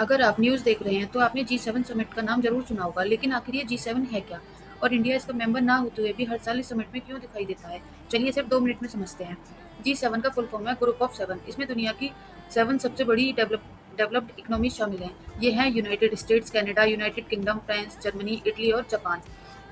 अगर आप न्यूज़ देख रहे हैं तो आपने G7 समिट का नाम जरूर सुना होगा, लेकिन आखिर ये G7 है क्या? और इंडिया इसका मेंबर ना होते हुए भी हर साल इस समिट में क्यों दिखाई देता है? चलिए सिर्फ 2 मिनट में समझते हैं। G7 का फुल फॉर्म है ग्रुप ऑफ सेवन। इसमें दुनिया की 7 सबसे बड़ी डेवलप्ड इकोनॉमी शामिल हैं। ये हैं United states, Canada, United kingdom, France, Germany, Italy और जापान।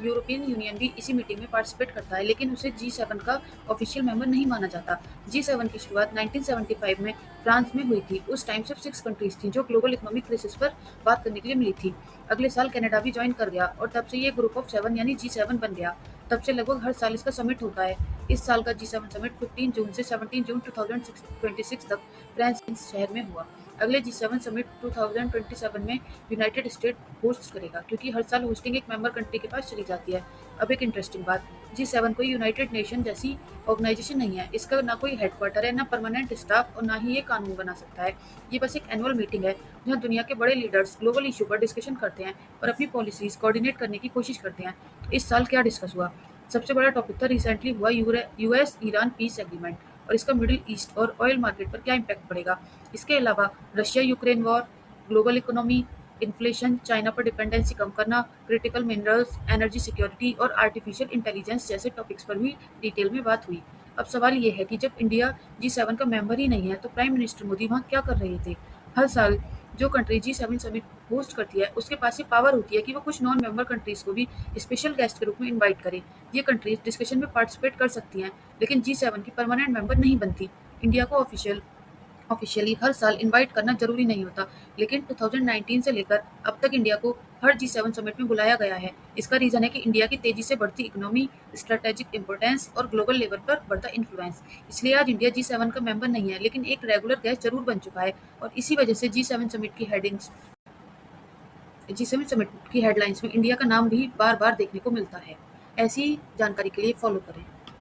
यूरोपियन यूनियन भी इसी मीटिंग में पार्टिसिपेट करता है, लेकिन उसे G7 का ऑफिशियल मेंबर नहीं माना जाता। G7 की शुरुआत 1975 में फ्रांस में हुई थी। उस टाइम सिर्फ 6 कंट्रीज थी जो ग्लोबल इकोनॉमिक क्राइसिस पर बात करने के लिए मिली थी। अगले साल कनाडा भी ज्वाइन कर गया और तब से ये ग्रुप ऑफ सेवन यानी G7 बन गया। तब से लगभग हर साल इसका समिट होता है। इस साल का G7 समिट 15 जून से 17 जून 2026 तक फ्रांस के शहर में हुआ। अगले G7 समिट 2027 में यूनाइटेड स्टेट होस्ट करेगा, क्योंकि हर साल होस्टिंग एक मेंबर कंट्री के पास चली जाती है। अब एक इंटरेस्टिंग बात, G7 कोई यूनाइटेड नेशन जैसी ऑर्गेनाइजेशन नहीं है। इसका ना कोई हेडक्वार्टर है, ना परमानेंट स्टाफ और ना ही ये कानून बना सकता है। ये बस एक एनुअल मीटिंग है जहाँ दुनिया के बड़े लीडर्स ग्लोबल इशू पर डिस्कशन करते हैं और अपनी पॉलिसीज कोऑर्डिनेट करने की कोशिश करते हैं। इस साल क्या डिस्कस हुआ? सबसे बड़ा टॉपिक था रिसेंटली हुआ यूएस ईरान पीस एग्रीमेंट और इसका मिडिल ईस्ट और ऑयल मार्केट पर क्या इम्पैक्ट पड़ेगा। इसके अलावा Russia Ukraine war, global economy, inflation, China पर डिपेंडेंसी कम करना, क्रिटिकल मिनरल्स, एनर्जी सिक्योरिटी और आर्टिफिशियल इंटेलिजेंस जैसे टॉपिक्स पर भी डिटेल में बात हुई। अब सवाल ये है कि जब इंडिया G7 का मेंबर ही नहीं है तो प्राइम मिनिस्टर मोदी वहाँ क्या कर रहे थे? हर साल जो कंट्री G7 समिट होस्ट करती है उसके पास ये पावर होती है कि वो कुछ नॉन मेंबर कंट्रीज को भी स्पेशल गेस्ट के रूप में इनवाइट करे। ये कंट्रीज डिस्कशन में पार्टिसिपेट कर सकती हैं, लेकिन G7 की परमानेंट मेंबर नहीं बनती। इंडिया को ऑफिशियली हर साल इनवाइट करना जरूरी नहीं होता, लेकिन 2019 से लेकर अब तक इंडिया को हर G7 समिट में बुलाया गया है। इसका रीजन है कि इंडिया की तेजी से बढ़ती इकोनॉमी, स्ट्रेटेजिक इंपोर्टेंस और ग्लोबल लेवल पर बढ़ता इन्फ्लुएंस। इसलिए आज इंडिया G7 का मेंबर नहीं है, लेकिन एक रेगुलर गेस्ट जरूर बन चुका है। और इसी वजह से G7 समिट की हेडलाइंस में इंडिया का नाम भी बार बार देखने को मिलता है। ऐसी जानकारी के लिए फॉलो करें।